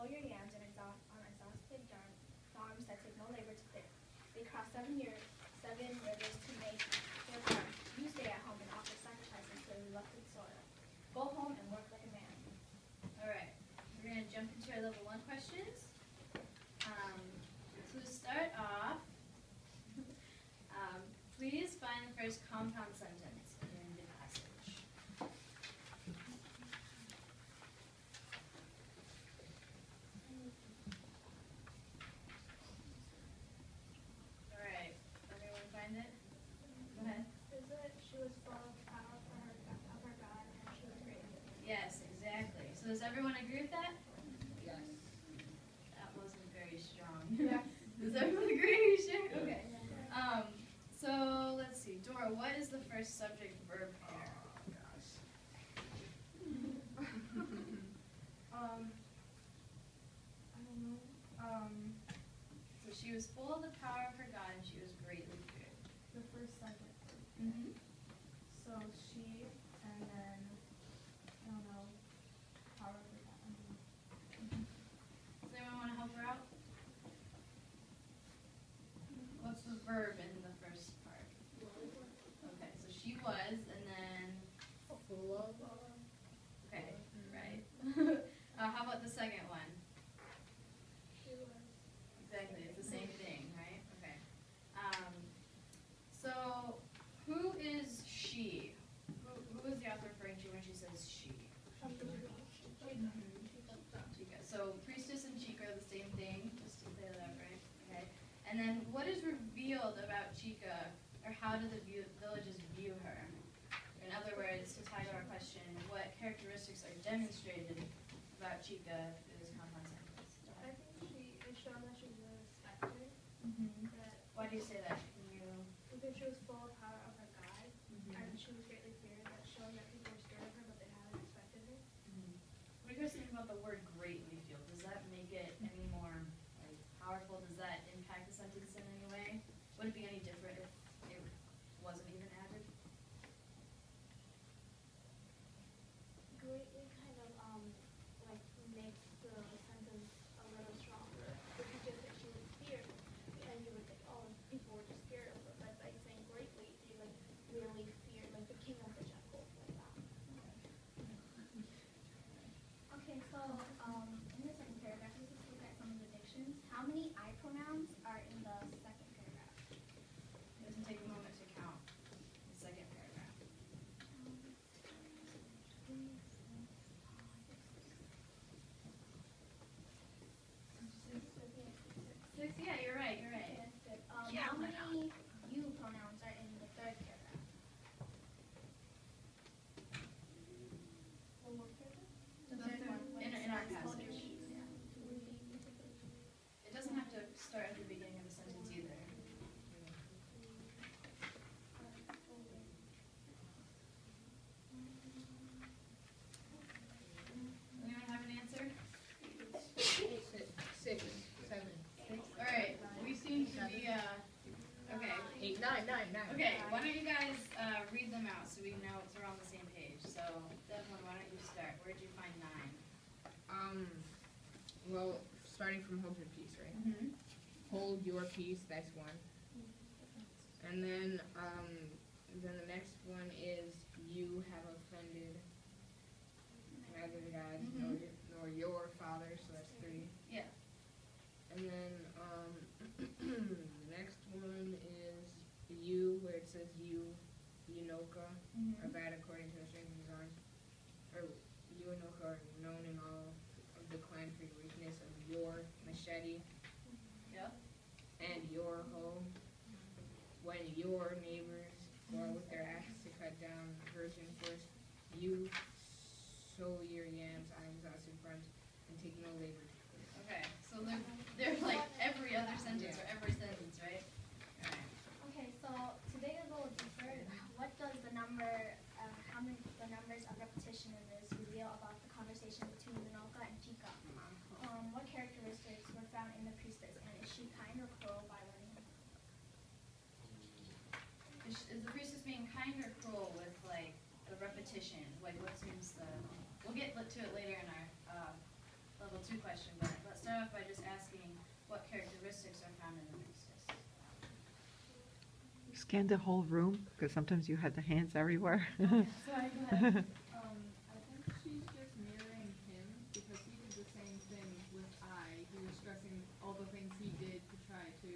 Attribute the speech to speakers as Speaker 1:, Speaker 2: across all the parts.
Speaker 1: sow your yams on exhausted farms that take no labor to clear. They cross 7 rivers to make their farm. You stay at home and offer sacrifices to the reluctant soil. Go home and work like a man.
Speaker 2: All right, we're going to jump into our level 1 questions. So to start off, please find the first compound sentence in the passage. All right, everyone find it? Go ahead.
Speaker 1: Is it she was full of power of her God and she was great?
Speaker 2: Yes, exactly. So does everyone agree with that?
Speaker 3: Yes.
Speaker 2: That wasn't very strong.
Speaker 1: Yeah.
Speaker 2: Does everyone agree? Sure? Okay. So let's see. Dora, what is the first subject verb pair?
Speaker 1: I don't know.
Speaker 2: So she was full of the power of her God and she was greatly feared.
Speaker 1: The first subject.
Speaker 2: Mm-hmm.
Speaker 1: So she, and then, I don't know, power of her God.
Speaker 2: Does anyone want to help her out? What's the verb in the first part? Okay, so she was, and then,
Speaker 3: Full of.
Speaker 2: okay, right. How about the second one?
Speaker 1: She was.
Speaker 2: Exactly, it's the same thing, right? Okay. So, who is she? Who is the author referring to when she says she? Chica. So, priestess and Chica are the same thing, just to say that right. Okay. And then, what is revealed about Chica, or how do the villagers view her? In other words, to tie to our question, what characteristics are demonstrated about Chica through this compound sentence?
Speaker 1: I think it showed that she was a specter. That
Speaker 2: Why do you say that? Can you?
Speaker 1: because she was full of power of her God,
Speaker 2: Mhm.
Speaker 1: and she was greatly feared, that showing that people were scared of her, but they hadn't expected her.
Speaker 2: What do you guys think about the word greatly feel? Does that make it any more powerful? Does that impact the sentence in any way? Would it be any different if it wasn't even added?
Speaker 1: Greatly kind of makes the sentence a little stronger. If you just said she was feared, and you would think, oh, people were just scared of her. But by saying greatly, they really feared, like the king of the jungle, like that. Okay, so in the second paragraph, let's just look at some of the dictions. How many I pronouns are in the second paragraph?
Speaker 2: It doesn't take a moment to count the second paragraph. 6, yeah, you're right, you're right.
Speaker 1: Okay, that's good. How many you pronouns are in the third paragraph? One more paragraph? The third one.
Speaker 2: In our
Speaker 1: Starts
Speaker 2: passage.
Speaker 1: with yeah.
Speaker 2: It doesn't have to start at the beginning of the sentence either. Anyone have an answer?
Speaker 3: 6, 7.
Speaker 2: All right, we seem to be, okay.
Speaker 3: 8, 9, 9, 9.
Speaker 2: Okay, why don't you guys read them out so we know we're on the same page. So, Devlin, why don't you start? Where did you find 9?
Speaker 3: Well, starting from hold your peace, right?
Speaker 2: Mm-hmm.
Speaker 3: Hold your peace, that's 1. And then the next one is you have offended neither God nor your father, so that's 3.
Speaker 2: Yeah.
Speaker 3: And then the next one is you, where it says you, Yunoka, are bad according to the strength of his arms. Or you, Yunoka, are known in all of the clan for your weakness of your machete
Speaker 2: Yep.
Speaker 3: and your hoe. When your neighbors go out with their axe to cut down virgin forest, you sow your yams on exhausted farms and take no labor.
Speaker 2: Okay, so they're like every other sentence or every sentence, right? All right.
Speaker 1: Okay, so to dig a little deeper, what does the numbers of repetition in this reveal about the conversation between Yunoka and Chica? What characteristics were found in the priestess, and is she kind or cruel by letting him?
Speaker 2: Is the priestess being kind or cruel with like the repetition? Like what seems the? We'll get to it later in our level 2 question, but start off by just asking what characteristics are found in the priestess.
Speaker 4: Scan the whole room, because sometimes you had the hands everywhere.
Speaker 2: Sorry, go ahead.
Speaker 5: I think she's just mirroring him because he did the same thing with I. He was stressing all the things he did to try to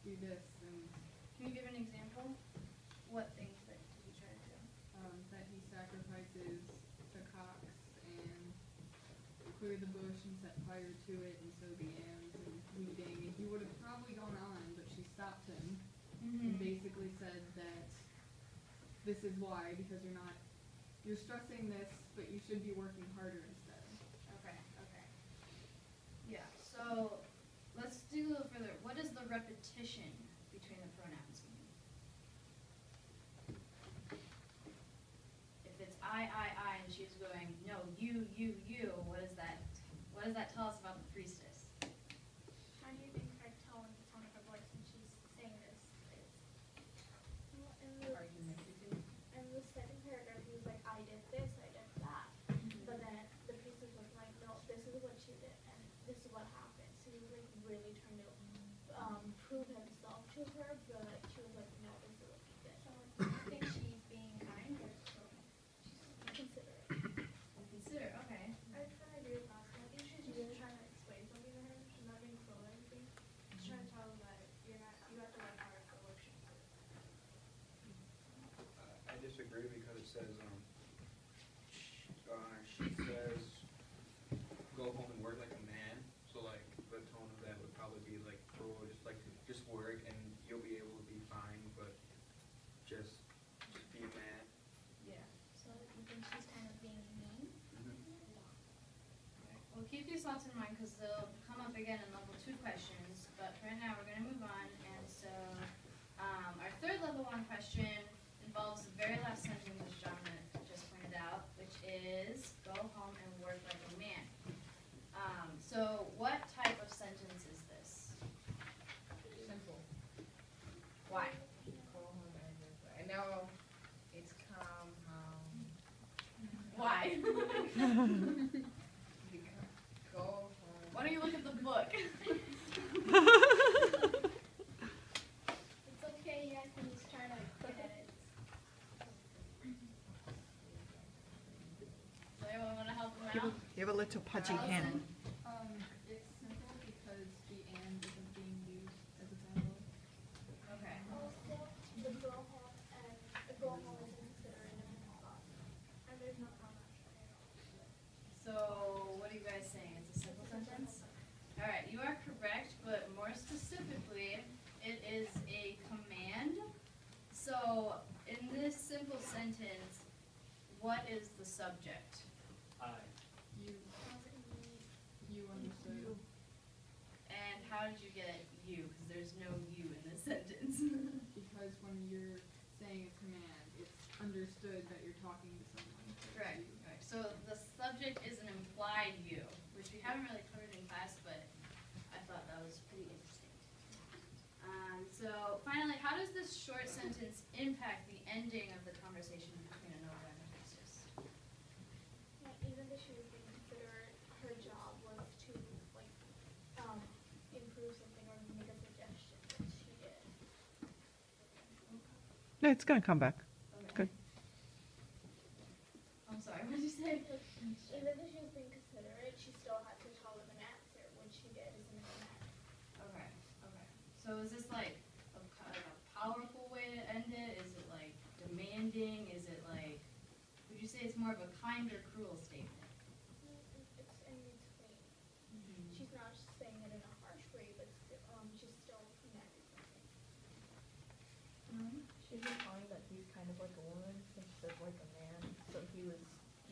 Speaker 5: do this, and
Speaker 2: Can you give an example? What things that did you try to do?
Speaker 5: that he sacrifices the cocks and clear the bush and set fire to it and sow the yams and weeding. And he would have probably gone on, but she stopped him and basically said that this is why, because you're stressing this, but you should be working harder instead.
Speaker 2: Okay, okay. Yeah, so let's dig a little further. What does the repetition between the pronouns mean? If it's I, and she's going, no, you, what does that tell us about the priestess?
Speaker 1: How do you think her tone, the tone of her voice when she's saying this is? Well, in the second paragraph, he was like, I did this, I did that. But then the priestess was like, no, this is what you did, and this is what happened. So he was like really trying to prove himself to her, but she was like, no, this is what you did. So I think she's being kind or she's considerate.
Speaker 2: Consider, okay.
Speaker 1: I kind of agree with that. I think she's just trying to explain something to her. She's not being cruel or anything. She's trying to tell her that you have to work hard for what she did.
Speaker 6: I disagree because it says, she says, go home and work like a man. So like the tone of that would probably be like cruel, just work and you'll be able to be fine, but just be a man.
Speaker 2: Yeah.
Speaker 1: So you think she's kind of being mean?
Speaker 2: Well, keep these thoughts in mind because they'll come up again in level 2 questions. But right now we're going to move on. And so our third level 1 question involves the very last sentence which John just pointed out, which is go home and work like a man. So what type of sentence is this?
Speaker 3: Simple.
Speaker 2: Why?
Speaker 3: Go home and work. I know it's calm.
Speaker 2: Why?
Speaker 3: Go home.
Speaker 2: Why don't you look at the book?
Speaker 1: It's okay, you guys can just try to look at it.
Speaker 2: Does anyone want to help him
Speaker 4: You have
Speaker 2: out?
Speaker 4: a- you have a little pudgy hand.
Speaker 5: It's simple because the and isn't being used as a vowel.
Speaker 2: Okay.
Speaker 1: Also, the go home is considered in the class. And there's no comment.
Speaker 2: So what are you guys saying? It's a simple sentence? All right, you are correct, but more specifically, it is a command. So in this simple sentence, what is the subject?
Speaker 5: You understood.
Speaker 2: And how did you get you? Because there's no you in this sentence.
Speaker 5: Because when you're saying a command, it's understood that you're talking to someone.
Speaker 2: Correct. Correct. So the subject is an implied you, which we haven't really covered in class, but I thought that was pretty interesting. So finally, how does this short sentence impact the ending of the conversation between Anoka and the priestess?
Speaker 1: Yeah, even though she was being considerate, her job was to improve something or make a suggestion, which she did.
Speaker 4: No, it's gonna come back.
Speaker 2: Okay.
Speaker 4: Good.
Speaker 2: I'm sorry, what did you say?
Speaker 1: Even though she was being considerate, she still had to tell them an answer. What she did is an command.
Speaker 2: Okay, okay. So is this like a powerful way to end it? Is it like demanding? Is it like, would you say it's more of a kind or cruel statement?
Speaker 1: It's in between. She's not just saying it in a harsh way, but she's still commanding something.
Speaker 7: She's implying that he's kind of like a woman since she said like a man, so he was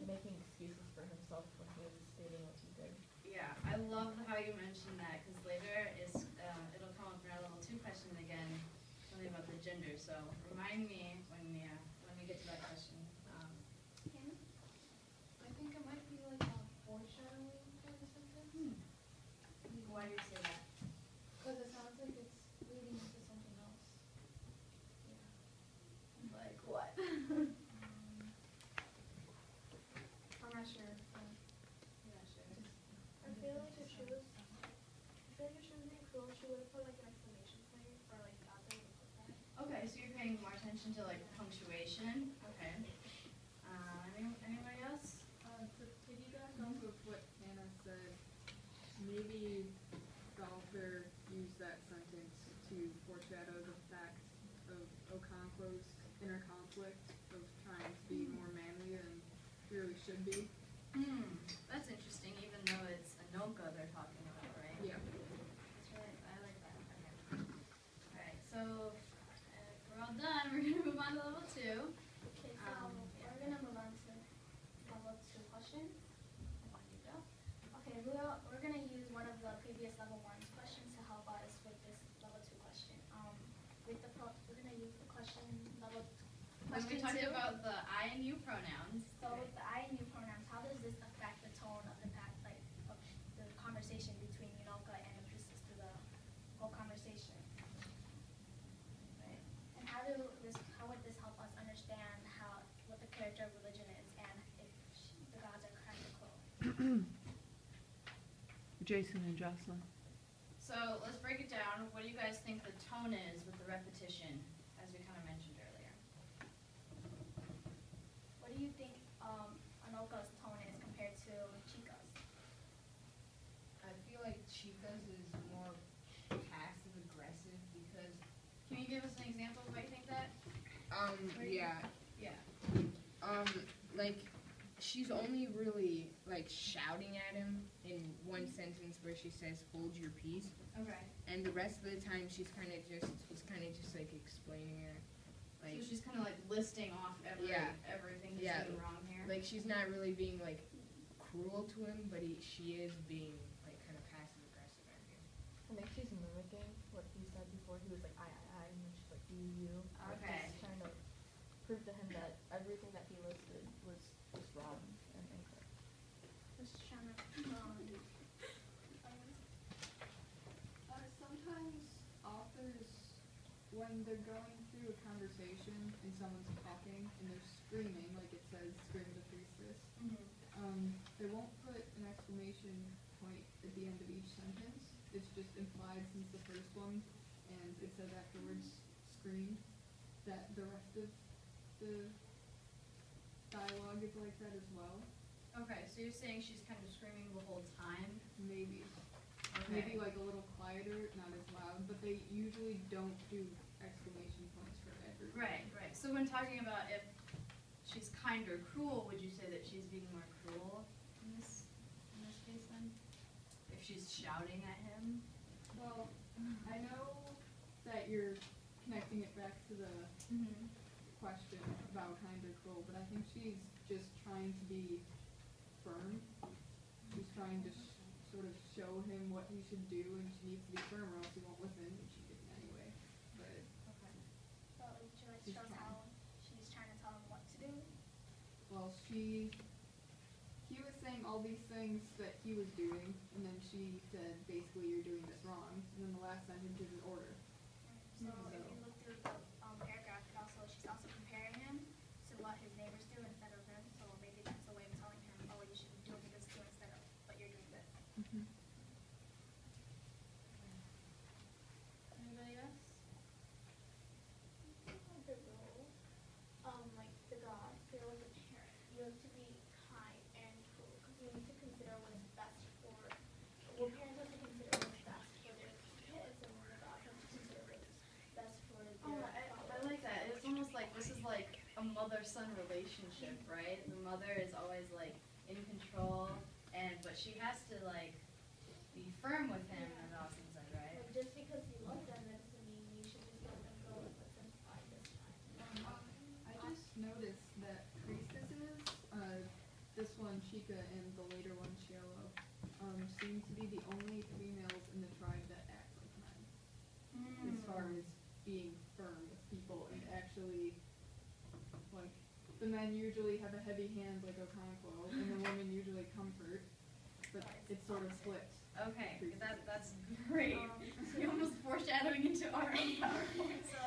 Speaker 7: making excuses for himself when he was stating what he did.
Speaker 2: Yeah, I love how you mentioned that because later it'll come up in our level 2 question again, something about the gender. So remind me when we get to that question.
Speaker 8: I think it might be like a foreshadowing kind of sentence.
Speaker 2: Why do you say that?
Speaker 8: Because it sounds like it's leading into something else.
Speaker 2: Like what?
Speaker 1: I'm not sure.
Speaker 2: Yeah, sure.
Speaker 1: I feel like if she was
Speaker 8: She would have put like an exclamation point or like after we put that.
Speaker 2: Okay, so you're paying more attention to like punctuation. Okay. Anybody else?
Speaker 5: To piggyback off of what Hannah said, maybe the author used that sentence to foreshadow the fact of Okonkwo's inner conflict of trying to be more manly than he really should be.
Speaker 2: That's interesting, even though it's Anoka they're talking about, right?
Speaker 5: Yeah.
Speaker 2: That's right. I like that. Okay. Alright, so we're all done. We're gonna move on to level 2.
Speaker 1: Okay, so we're gonna move on to level 2 questions.
Speaker 2: On you go.
Speaker 1: Okay, we're gonna use one of the previous level 1's questions to help us with this level 2 question. We're gonna use the question level
Speaker 2: When we
Speaker 1: question
Speaker 2: talked
Speaker 1: 2.
Speaker 2: about the I and you pronouns.
Speaker 1: So with the I and you pronouns, how does this affect the tone of the conversation between Yunoka and the priestess through the whole conversation? Right. And how would this help us understand what the character of religion is and if the gods are kind of close?
Speaker 4: Jason and Jocelyn.
Speaker 2: So let's break it down. What do you guys think the tone is with the repetition, as we kind of mentioned earlier?
Speaker 1: What do you think Anoka's tone is compared to Chika's?
Speaker 3: I feel like Chica's is more passive aggressive because
Speaker 2: Can you give us an example of why you think that?
Speaker 3: yeah.
Speaker 2: Yeah.
Speaker 3: Like she's only really like shouting at him in one sentence where she says hold your peace,
Speaker 2: Okay.
Speaker 3: and the rest of the time she's kind of just like explaining it, like
Speaker 2: So she's kind of like listing off everything he's
Speaker 3: Yeah.
Speaker 2: doing wrong here.
Speaker 3: like she's not really being like cruel to him, but she is being like kind of passive aggressive at him.
Speaker 7: I think she's mimicking what he said before. He was like, I, and then she's like, you. Like,
Speaker 2: Okay.
Speaker 7: just trying to prove to him that everything that he listed was just wrong and incorrect.
Speaker 1: Just trying to,
Speaker 5: Sometimes authors, when they're going through a conversation and someone's talking and they're screaming, like it says, scream the priestess, they won't put an exclamation point at the end of each sentence. It's just implied since the first one, and it says afterwards, scream, that the rest of the dialogue is like that as well.
Speaker 2: Okay, so you're saying she's kind of screaming the whole time?
Speaker 5: Maybe.
Speaker 2: Okay.
Speaker 5: Maybe like a little quieter, not as loud, but they usually don't do exclamation points for every.
Speaker 2: Right. So when talking about if she's kind or cruel, would you say that she's being more cruel in this case then? If she's shouting at him?
Speaker 5: Well, I know that you're connecting it back to the question about kind or cruel, but I think she's just trying to be firm. She's trying to sort of show him what he should do, and she needs to be firm or else he won't listen, and she didn't anyway. But
Speaker 1: okay. So she like
Speaker 5: She's
Speaker 1: shows
Speaker 5: trying.
Speaker 1: how she's trying to tell him what to do.
Speaker 5: well, he was saying all these things that he was doing, and then she said, basically, you're doing this wrong, and then the last sentence is an order.
Speaker 1: So if you look through the paragraph, she's also comparing him to what his neighbors do instead of him. So maybe that's a way of telling him, oh, you should be doing this too instead of what you're doing this.
Speaker 2: Anybody else?
Speaker 8: The role, like the gods, they're like a parent. You have to be kind and cruel because you need to consider what is best for. Well, parents have to consider what's best for their kids, and the gods have to consider what's best for their.
Speaker 2: Oh, I like that. It's almost like this is like a mother-son relationship, right? The mother is always like in control, but she has to like be firm with him, as Austin said, right?
Speaker 8: Like just because you love them, that doesn't mean you should just let them go and let them fly this time.
Speaker 5: I just noticed that priestesses, this one, Chica, and the later one, Cielo, seem to be the only females in the tribe that act like men. As far as being firm with people and actually, like, the men usually have a heavy hand like Okonkwo, and the women usually comfort, but it's sort of flipped.
Speaker 2: Okay, that's great. You're almost foreshadowing into our own PowerPoint.
Speaker 1: So